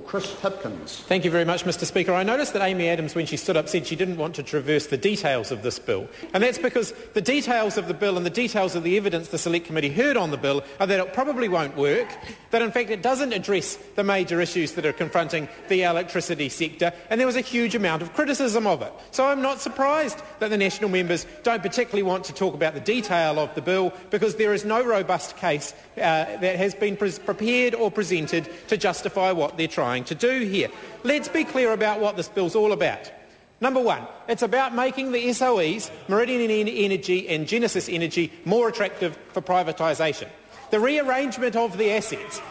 Chris Hipkins. Thank you very much, Mr Speaker. I noticed that Amy Adams, when she stood up, said she didn't want to traverse the details of this bill. And that's because the details of the bill and the details of the evidence the Select Committee heard on the bill are that it probably won't work, that in fact it doesn't address the major issues that are confronting the electricity sector, and there was a huge amount of criticism of it. So I'm not surprised that the national members don't particularly want to talk about the detail of the bill, because there is no robust case that has been prepared or presented to justify what they're trying to do here. Let's be clear about what this bill's all about. Number one, it's about making the SOEs, Meridian Energy and Genesis Energy, more attractive for privatisation. The rearrangement of the assets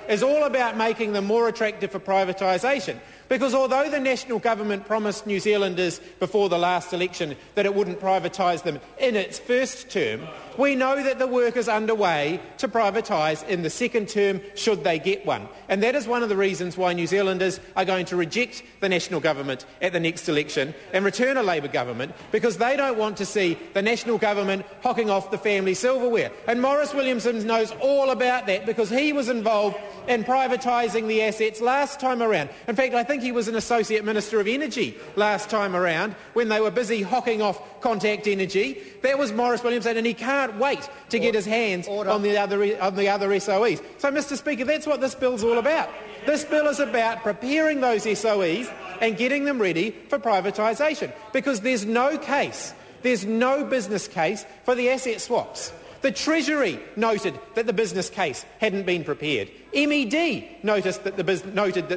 is all about making them more attractive for privatisation. Because although the national government promised New Zealanders before the last election that it wouldn't privatise them in its first term, we know that the work is underway to privatise in the second term, should they get one. And that is one of the reasons why New Zealanders are going to reject the national government at the next election and return a Labour government, because they don't want to see the national government hocking off the family silverware. And Maurice Williamson knows all about that, because he was involved in privatising the assets last time around. In fact, I think he was an Associate Minister of Energy last time around when they were busy hocking off Contact Energy. That was Maurice Williamson, and he can't wait to get his hands on the other SOEs. So, Mr Speaker, that's what this bill's all about. This bill is about preparing those SOEs and getting them ready for privatisation, because there's no business case for the asset swaps. The Treasury noted that the business case hadn't been prepared. MED noted that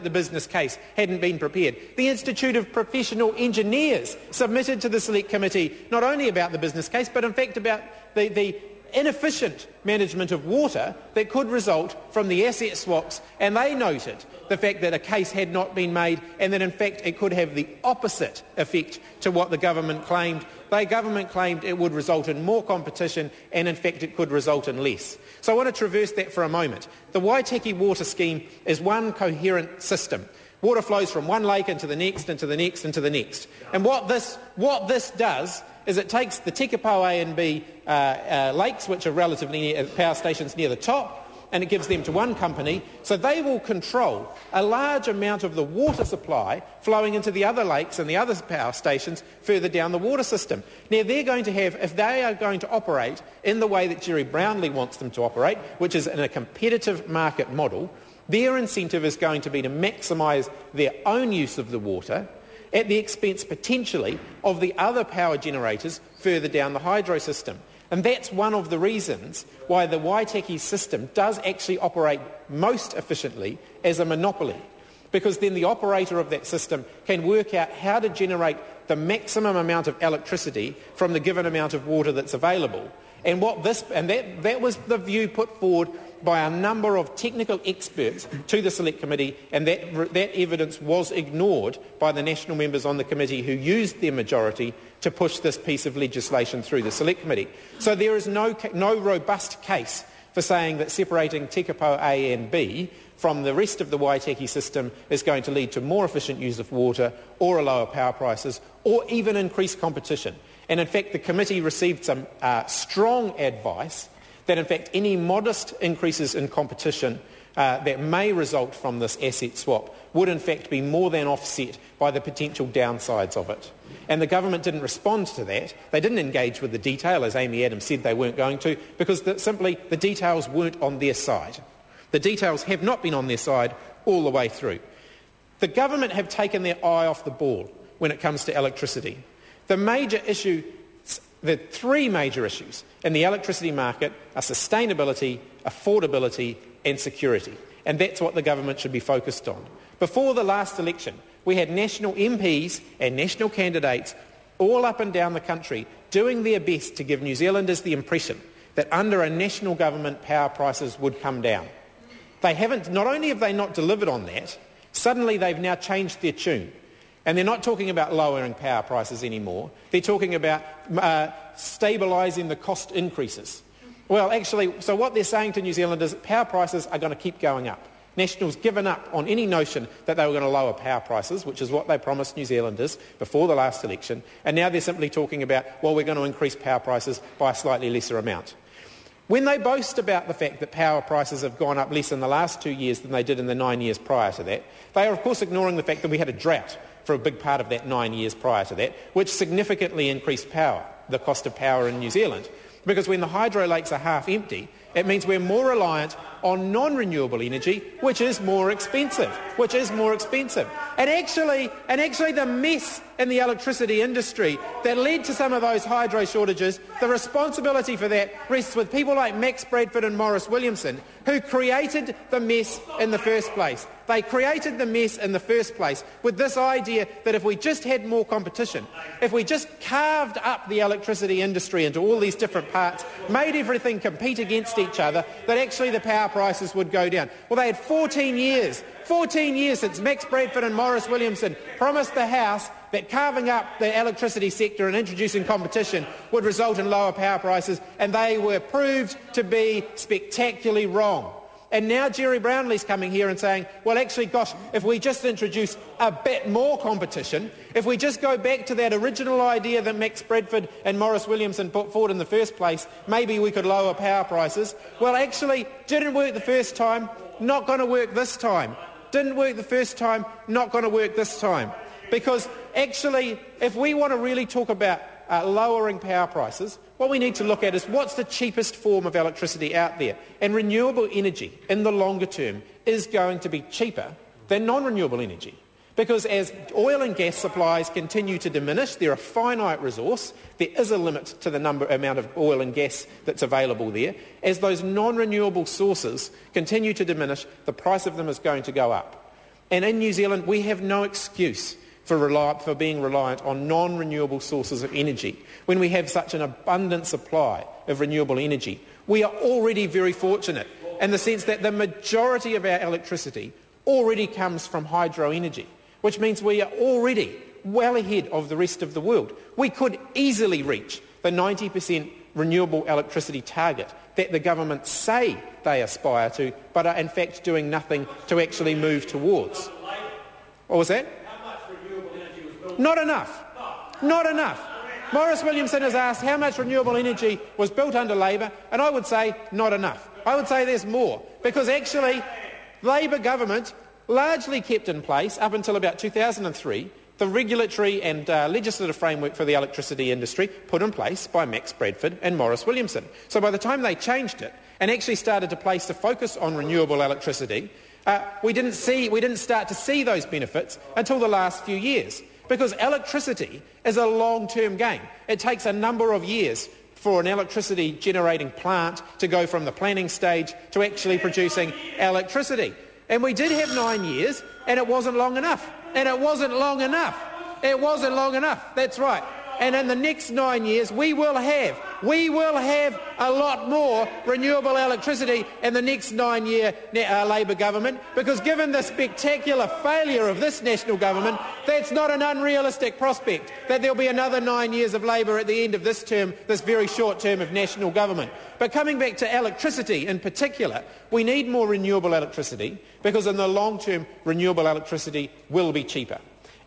the business case hadn't been prepared. The Institute of Professional Engineers submitted to the Select Committee not only about the business case, but in fact about the inefficient management of water that could result from the asset swaps, and they noted the fact that a case had not been made and that in fact it could have the opposite effect to what the government claimed. The government claimed it would result in more competition, and in fact it could result in less. So I want to traverse that for a moment. The Waitaki water scheme is one coherent system. Water flows from one lake into the next, into the next, into the next. And what this does is it takes the Tekapau A and B lakes, which are relatively near power stations near the top, and it gives them to one company, so they will control a large amount of the water supply flowing into the other lakes and the other power stations further down the water system. Now, they're going to have, if they are going to operate in the way that Jerry Brownlee wants them to operate, which is in a competitive market model, their incentive is going to be to maximise their own use of the water at the expense, potentially, of the other power generators further down the hydro system. And that's one of the reasons why the Waitaki system does actually operate most efficiently as a monopoly, because then the operator of that system can work out how to generate the maximum amount of electricity from the given amount of water that's available. And that was the view put forward by a number of technical experts to the Select Committee, and that evidence was ignored by the national members on the committee who used their majority to push this piece of legislation through the Select Committee. So there is no robust case for saying that separating Tekapau A and B from the rest of the Waitaki system is going to lead to more efficient use of water, or lower power prices, or even increased competition. And in fact, the committee received some strong advice that in fact any modest increases in competition that may result from this asset swap would in fact be more than offset by the potential downsides of it. And the government didn't respond to that. They didn't engage with the detail, as Amy Adams said they weren't going to, because simply the details weren't on their side. The details have not been on their side all the way through. The government have taken their eye off the ball when it comes to electricity. The three major issues in the electricity market are sustainability, affordability and security. And that's what the government should be focused on. Before the last election, we had national MPs and national candidates all up and down the country doing their best to give New Zealanders the impression that under a national government power prices would come down. They haven't. Not only have they not delivered on that, suddenly they've now changed their tune. And they're not talking about lowering power prices anymore. They're talking about stabilising the cost increases. Well, actually, so what they're saying to New Zealanders, power prices are going to keep going up. Nationals given up on any notion that they were going to lower power prices, which is what they promised New Zealanders before the last election, and now they're simply talking about, well, we're going to increase power prices by a slightly lesser amount. When they boast about the fact that power prices have gone up less in the last 2 years than they did in the 9 years prior to that, they are of course ignoring the fact that we had a drought for a big part of that 9 years prior to that, which significantly increased the cost of power in New Zealand. Because when the hydro lakes are half empty, it means we're more reliant on non-renewable energy, which is more expensive. And actually the mess in the electricity industry that led to some of those hydro shortages, the responsibility for that rests with people like Max Bradford and Maurice Williamson, who created the mess in the first place. They created the mess in the first place with this idea that if we just had more competition, if we just carved up the electricity industry into all these different parts, made everything compete against each other, that actually the power prices would go down. Well, they had 14 years since Max Bradford and Maurice Williamson promised the House that carving up the electricity sector and introducing competition would result in lower power prices, and they were proved to be spectacularly wrong. And now Jerry Brownlee's coming here and saying, well, actually, gosh, if we just introduce a bit more competition, if we just go back to that original idea that Max Bradford and Maurice Williamson put forward in the first place, maybe we could lower power prices. Well, actually, didn't work the first time, not going to work this time. Didn't work the first time, not going to work this time. Because actually, if we want to really talk about lowering power prices, what we need to look at is what's the cheapest form of electricity out there. And renewable energy, in the longer term, is going to be cheaper than non-renewable energy. Because as oil and gas supplies continue to diminish, they're a finite resource. There is a limit to the amount of oil and gas that's available there. As those non-renewable sources continue to diminish, the price of them is going to go up. And in New Zealand, we have no excuse for being reliant on non-renewable sources of energy. When we have such an abundant supply of renewable energy, we are already very fortunate in the sense that the majority of our electricity already comes from hydro energy, which means we are already well ahead of the rest of the world. We could easily reach the 90% renewable electricity target that the government say they aspire to, but are in fact doing nothing to actually move towards. What was that? Not enough. Not enough. Maurice Williamson has asked how much renewable energy was built under Labor, and I would say not enough. I would say there's more, because actually Labor government largely kept in place, up until about 2003, the regulatory and legislative framework for the electricity industry put in place by Max Bradford and Maurice Williamson. So by the time they changed it and actually started to place the focus on renewable electricity, we didn't start to see those benefits until the last few years. Because electricity is a long-term game. It takes a number of years for an electricity generating plant to go from the planning stage to actually producing electricity. And we did have 9 years, and it wasn't long enough. It wasn't long enough. That's right. And in the next 9 years, we will have a lot more renewable electricity in the next 9-year Labor government, because given the spectacular failure of this national government, that's not an unrealistic prospect, that there'll be another 9 years of Labor at the end of this term, this very short term of national government. But coming back to electricity in particular, we need more renewable electricity, because in the long term, renewable electricity will be cheaper.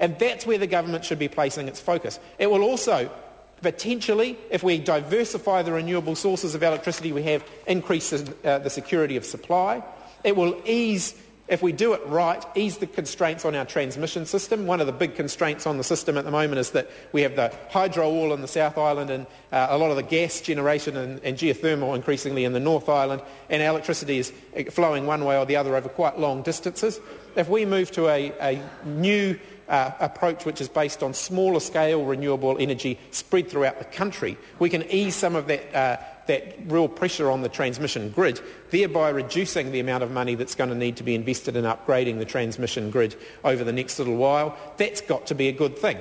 And that's where the government should be placing its focus. It will also, potentially, if we diversify the renewable sources of electricity we have, increase the security of supply. It will ease, if we do it right, ease the constraints on our transmission system. One of the big constraints on the system at the moment is that we have the hydro all in the South Island and a lot of the gas generation and geothermal increasingly in the North Island, and electricity is flowing one way or the other over quite long distances. If we move to a new approach which is based on smaller scale renewable energy spread throughout the country, we can ease some of that real pressure on the transmission grid, thereby reducing the amount of money that's going to need to be invested in upgrading the transmission grid over the next little while. That's got to be a good thing.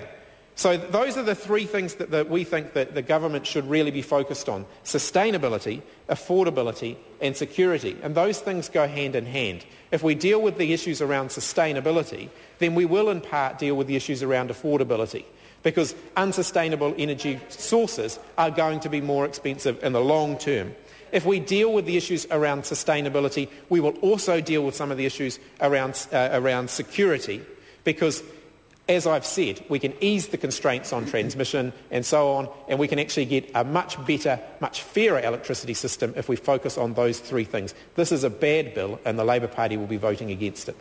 So those are the three things that we think that the government should really be focused on: sustainability, affordability and security. And those things go hand in hand. If we deal with the issues around sustainability, then we will in part deal with the issues around affordability, because unsustainable energy sources are going to be more expensive in the long term. If we deal with the issues around sustainability, we will also deal with some of the issues around security, because as I've said, we can ease the constraints on transmission and so on, and we can actually get a much better, much fairer electricity system if we focus on those three things. This is a bad bill, and the Labour Party will be voting against it.